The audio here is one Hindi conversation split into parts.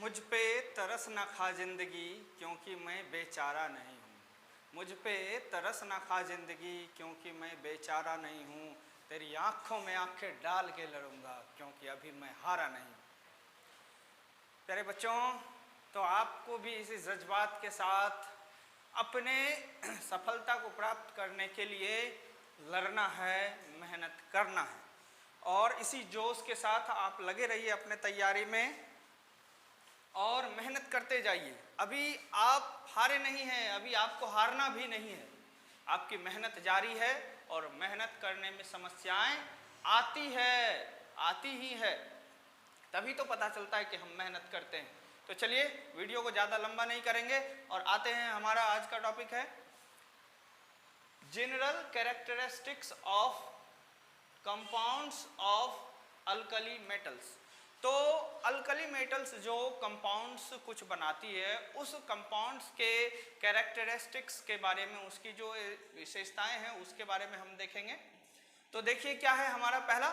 मुझ पे तरस न खा जिंदगी क्योंकि मैं बेचारा नहीं हूँ। मुझ पे तरस न खा जिंदगी क्योंकि मैं बेचारा नहीं हूँ। तेरी आंखों में आंखें डाल के लड़ूंगा क्योंकि अभी मैं हारा नहीं। प्यारे बच्चों, तो आपको भी इसी जज्बात के साथ अपने सफलता को प्राप्त करने के लिए लड़ना है, मेहनत करना है और इसी जोश के साथ आप लगे रहिए अपने तैयारी में और मेहनत करते जाइए। अभी आप हारे नहीं हैं, अभी आपको हारना भी नहीं है। आपकी मेहनत जारी है और मेहनत करने में समस्याएं आती ही है, तभी तो पता चलता है कि हम मेहनत करते हैं। तो चलिए वीडियो को ज़्यादा लंबा नहीं करेंगे और आते हैं। हमारा आज का टॉपिक है general characteristics of compounds of alkali metals. तो अल्कली मेटल्स जो कंपाउंड्स कुछ बनाती है, उस कंपाउंड्स के कैरेक्टरिस्टिक्स के बारे में, उसकी जो विशेषताएं हैं उसके बारे में हम देखेंगे। तो देखिए क्या है हमारा पहला,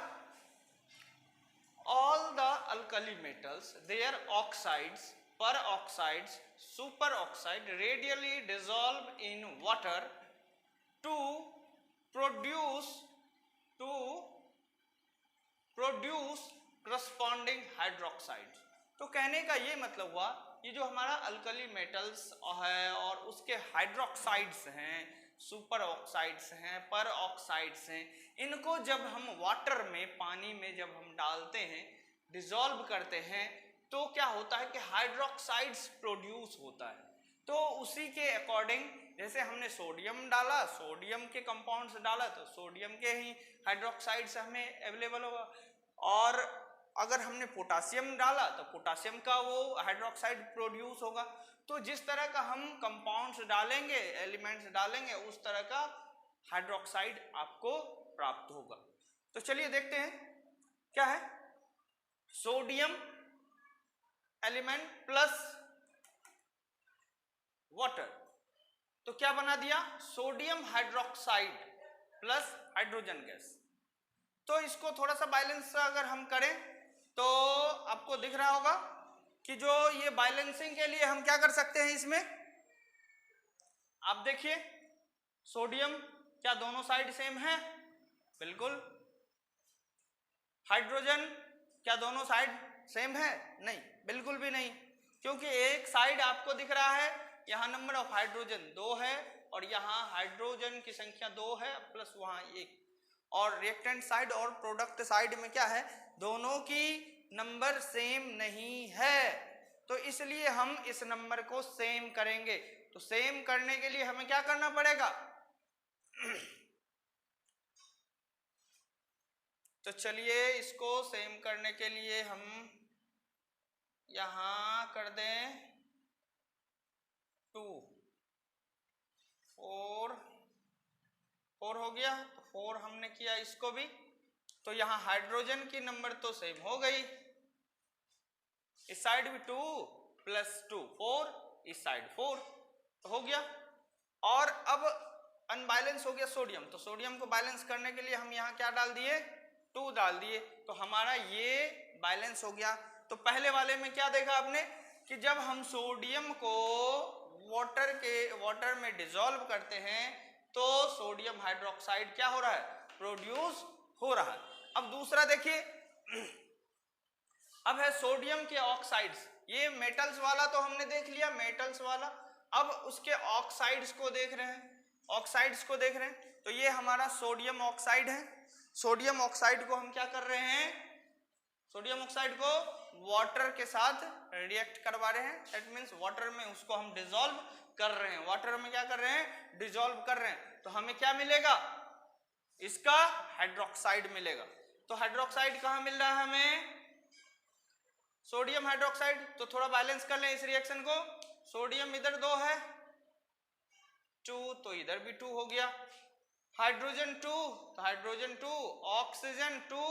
all the alkali metals their oxides, peroxides, superoxide radially dissolve in water to produce corresponding hydroxides। तो कहने का ये मतलब हुआ, ये जो हमारा अल्कली मेटल्स है और उसके हाइड्रोक्साइड्स हैं, सुपर ऑक्साइड्स हैं, पर ऑक्साइड्स हैं, इनको जब हम वाटर में, पानी में जब हम डालते हैं, डिसॉल्व करते हैं, तो क्या होता है कि हाइड्रोक्साइड्स प्रोड्यूस होता है। तो उसी के अकॉर्डिंग, जैसे हमने सोडियम डाला, सोडियम के कंपाउंड्स डाला, तो सोडियम के ही हाइड्रोक्साइड्स हमें अवेलेबल होगा। और अगर हमने पोटासियम डाला तो पोटासियम का वो हाइड्रोक्साइड प्रोड्यूस होगा। तो जिस तरह का हम कंपाउंड्स डालेंगे, एलिमेंट्स डालेंगे, उस तरह का हाइड्रोक्साइड आपको प्राप्त होगा। तो चलिए देखते हैं क्या है। सोडियम एलिमेंट प्लस वाटर, तो क्या बना दिया, sodium hydroxide plus hydrogen gas. तो इसको थोड़ा सा बैलेंस अगर हम करें तो आपको दिख रहा होगा कि जो ये बैलेंसिंग के लिए हम क्या कर सकते हैं इसमें, आप देखिए सोडियम, क्या दोनों साइड सेम है? बिल्कुल। हाइड्रोजन, क्या दोनों साइड सेम है? नहीं, बिल्कुल भी नहीं, क्योंकि एक साइड आपको दिख रहा है, यहाँ नंबर ऑफ हाइड्रोजन 2 है और यहाँ हाइड्रोजन की संख्या 2 है प्लस वहाँ 1। और रिएक्टेंट साइड और प्रोडक्ट साइड में क्या है, दोनों की नंबर सेम नहीं है। तो इसलिए हम इस नंबर को सेम करेंगे। तो सेम करने के लिए हमें क्या करना पड़ेगा तो चलिए इसको सेम करने के लिए हम यहां कर दें 2, 4 हो गया। तो 4 हमने किया इसको भी, तो यहाँ हाइड्रोजन की नंबर तो सेम हो गई, इस साइड भी 2 प्लस 2 4, इस साइड 4, तो हो गया। और अब अनबैलेंस हो गया सोडियम, तो सोडियम को बैलेंस करने के लिए हम यहाँ क्या डाल दिए, 2 डाल दिए, तो हमारा ये बैलेंस हो गया। तो पहले वाले में क्या देखा आपने कि जब हम सोडियम को वाटर में डिसॉल्व करते हैं तो सोडियम हाइड्रोक्साइड क्या हो रहा है, प्रोड्यूस हो रहा है। अब दूसरा देखिए, अब है सोडियम के ऑक्साइड्स। ये मेटल्स वाला तो हमने देख लिया, मेटल्स वाला। अब उसके ऑक्साइड्स को देख रहे हैं, तो ये हमारा सोडियम ऑक्साइड है। सोडियम ऑक्साइड को हम क्या कर रहे हैं, सोडियम ऑक्साइड को वाटर के साथ रिएक्ट करवा रहे हैं। दैट मीन्स वाटर में उसको हम डिसॉल्व कर रहे हैं, वाटर में क्या कर रहे हैं, डिसॉल्व कर रहे हैं। तो हमें क्या मिलेगा, इसका हाइड्रोक्साइड मिलेगा। तो हाइड्रोक्साइड कहाँ मिल रहा है हमें, सोडियम हाइड्रोक्साइड। तो थोड़ा बैलेंस कर लें इस रिएक्शन को, सोडियम इधर 2 है, 2, तो इधर भी 2 हो गया। हाइड्रोजन 2, तो hydrogen 2, oxygen 2,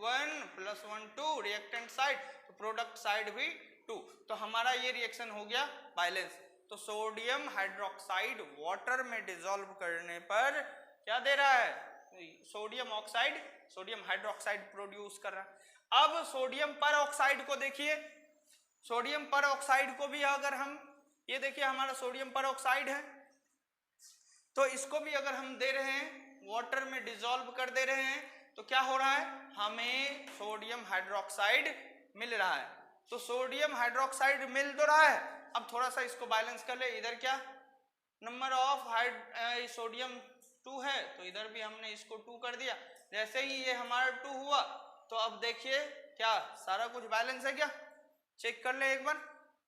1 plus 1 2, reactant side, तो प्रोडक्ट साइड भी 2। तो हमारा ये रिएक्शन हो गया बैलेंस। तो सोडियम हाइड्रोक्साइड वाटर में डिसॉल्व करने पर क्या दे रहा है, sodium oxide, sodium hydroxide produce कर रहा है। अब सोडियम पर ऑक्साइड को देखिए, सोडियम पर ऑक्साइड को भी अगर हम, ये देखिए हमारा सोडियम पर ऑक्साइड है, तो इसको भी अगर हम दे रहे हैं, वाटर में डिसॉल्व कर दे रहे हैं, तो क्या हो रहा है, हमें सोडियम हाइड्रोक्साइड मिल रहा है। तो सोडियम हाइड्रोक्साइड मिल तो रहा है। अब थोड़ा सा इसको बैलेंस कर ले, इधर क्या नंबर ऑफ सोडियम 2 है, तो इधर भी हमने इसको 2 कर दिया। जैसे ही ये हमारा 2 हुआ, तो अब देखिए क्या सारा कुछ बैलेंस है क्या, चेक कर ले एक बार,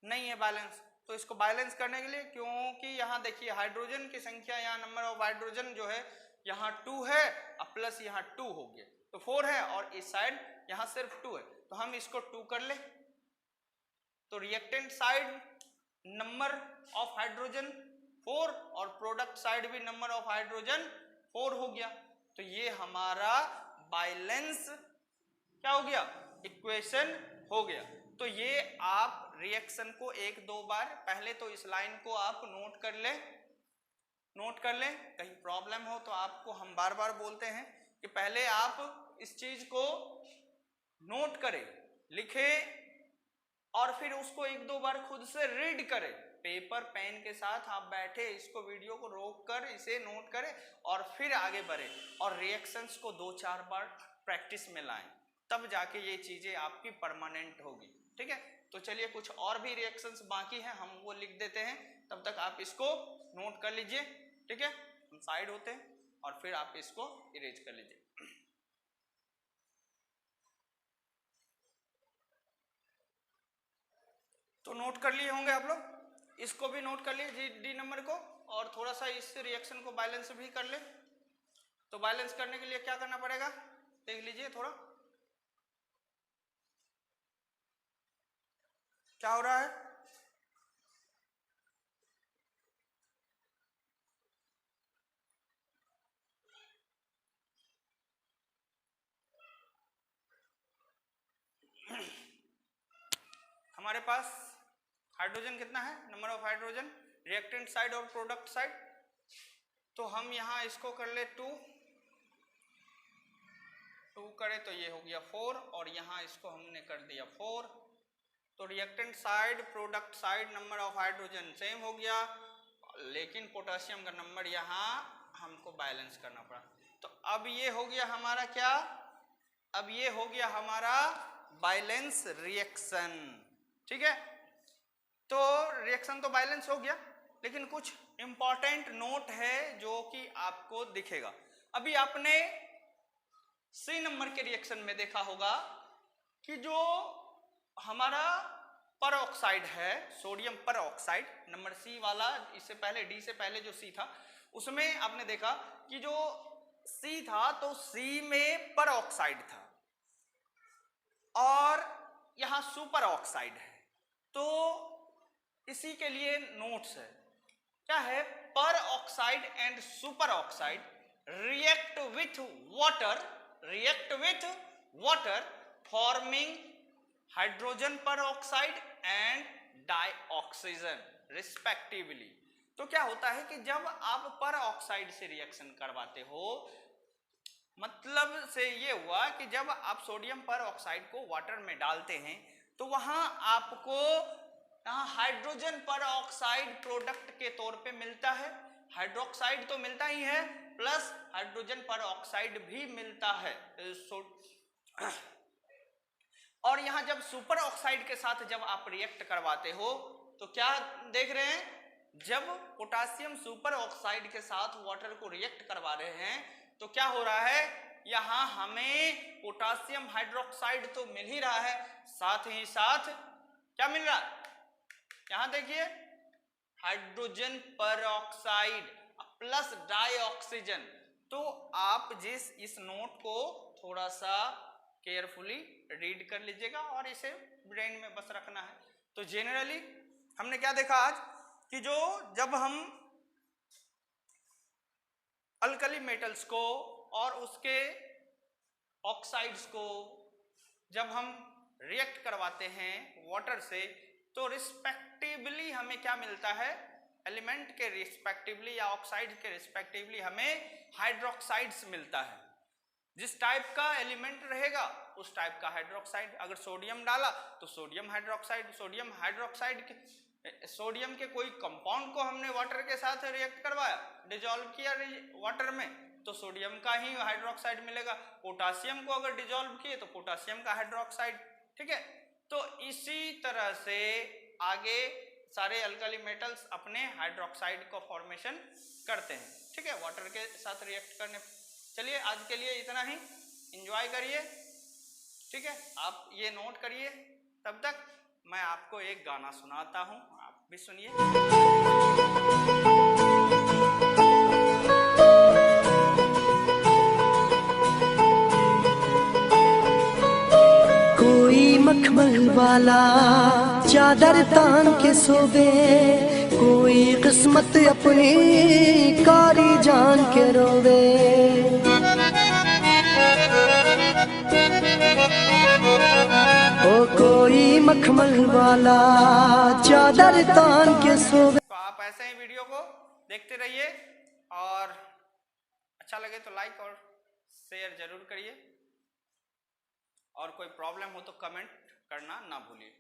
नहीं है बैलेंस। तो इसको बैलेंस करने के लिए, क्योंकि यहाँ देखिए हाइड्रोजन की संख्या, यहाँ नंबर ऑफ हाइड्रोजन जो है यहाँ 2 है, अब प्लस यहाँ 2 हो गया, तो 4 है, और इस साइड यहाँ सिर्फ 2 है, तो हम इसको 2 कर ले। तो reactant side number of hydrogen 4 और प्रोडक्ट साइड भी नंबर ऑफ हाइड्रोजन 4 हो गया। तो ये हमारा बैलेंस क्या हो गया, इक्वेशन हो गया। तो ये आप रिएक्शन को एक दो बार, पहले तो इस लाइन को आप नोट कर ले, कहीं प्रॉब्लम हो तो आपको हम बार बार बोलते हैं कि पहले आप इस चीज को नोट करें, लिखें, और फिर उसको एक दो बार खुद से रीड करें, पेपर पेन के साथ आप बैठे, इसको वीडियो को रोक कर इसे नोट करें और फिर आगे बढ़े, और रिएक्शंस को 2-4 बार प्रैक्टिस में लाएं, तब जाके ये चीजें आपकी परमानेंट होगी। ठीक है, तो चलिए कुछ और भी रिएक्शंस बाकी हैं, हम वो लिख देते हैं, तब तक आप इसको नोट कर लीजिए। ठीक है, हम साइड होते हैं और फिर आप इसको इरेज कर लीजिए। तो नोट कर लिए होंगे आप लोग, इसको भी नोट कर लिए डी नंबर को, और थोड़ा सा इस रिएक्शन को बैलेंस भी कर ले। तो बैलेंस करने के लिए क्या करना पड़ेगा, देख लीजिए थोड़ा क्या हो रहा है। हमारे पास हाइड्रोजन कितना है, number of hydrogen, reactant side और प्रोडक्ट साइड। तो हम यहाँ इसको कर ले 2 करें तो ये हो गया 4, और यहाँ इसको हमने कर दिया 4। तो reactant side product side number of hydrogen same हो गया, लेकिन पोटेशियम का नंबर यहाँ हमको बैलेंस करना पड़ा। तो अब ये हो गया हमारा क्या, अब ये हो गया हमारा बैलेंस रिएक्शन। ठीक है, तो रिएक्शन तो बैलेंस हो गया, लेकिन कुछ इंपॉर्टेंट नोट है जो कि आपको दिखेगा। अभी आपने सी नंबर के रिएक्शन में देखा होगा कि जो हमारा पर ऑक्साइड है, सोडियम पर ऑक्साइड नंबर सी वाला, इससे पहले डी से पहले जो सी था, उसमें आपने देखा कि जो सी था तो सी में पर ऑक्साइड था और यहां सुपर ऑक्साइड है। तो इसी के लिए नोट्स है, क्या है, पर oxide and super oxide react with water forming hydrogen पर ऑक्साइड एंड डाइऑक्सीजन रिस्पेक्टिवली। तो क्या होता है कि जब आप पर ऑक्साइड से रिएक्शन करवाते हो, मतलब से ये हुआ कि जब आप सोडियम पर ऑक्साइड को वाटर में डालते हैं तो वहां आपको यहाँ हाइड्रोजन पर ऑक्साइड प्रोडक्ट के तौर पे मिलता है, हाइड्रोक्साइड तो मिलता ही है, प्लस हाइड्रोजन पर ऑक्साइड भी मिलता है। और यहाँ जब सुपर ऑक्साइड के साथ जब आप रिएक्ट करवाते हो तो क्या देख रहे हैं, जब पोटेशियम सुपर ऑक्साइड के साथ वाटर को रिएक्ट करवा रहे हैं तो क्या हो रहा है, यहाँ हमें पोटेशियम हाइड्रोक्साइड तो मिल ही रहा है, साथ ही साथ क्या मिल रहा है, यहाँ देखिए हाइड्रोजन पर ऑक्साइड प्लस डाइऑक्सीजन। तो आप इस नोट को थोड़ा सा केयरफुली रीड कर लीजिएगा और इसे ब्रेन में बस रखना है। तो जेनरली हमने क्या देखा आज कि जब हम अल्कली मेटल्स को और उसके ऑक्साइड्स को जब हम रिएक्ट करवाते हैं वाटर से, तो रिस्पेक्टिवली हमें क्या मिलता है, एलिमेंट के रिस्पेक्टिवली या ऑक्साइड के रिस्पेक्टिवली हमें हाइड्रोक्साइड्स मिलता है। जिस टाइप का एलिमेंट रहेगा उस टाइप का हाइड्रोक्साइड। अगर सोडियम डाला तो सोडियम हाइड्रोक्साइड। सोडियम के कोई कंपाउंड को हमने वाटर के साथ रिएक्ट करवाया, डिजोल्व किया वाटर में, तो सोडियम का ही हाइड्रोक्साइड मिलेगा। पोटासियम को अगर डिजोल्व किए तो पोटासियम का हाइड्रोक्साइड। ठीक है, तो इसी तरह से आगे सारे अल्कली मेटल्स अपने हाइड्रोक्साइड को फॉर्मेशन करते हैं। ठीक है, वाटर के साथ रिएक्ट करने। चलिए आज के लिए इतना ही, एंजॉय करिए। ठीक है, आप ये नोट करिए। तब तक मैं आपको एक गाना सुनाता हूँ, आप भी सुनिए। कोई मखमल वाला चादर तान के सोवे, कोई किस्मत अपनी कारी जान के रोवे। ओ कोई मखमल वाला चादर तान के सोवे। तो आप ऐसे ही वीडियो को देखते रहिए, और अच्छा लगे तो लाइक और शेयर जरूर करिए, और कोई प्रॉब्लम हो तो कमेंट करना ना भूलिए।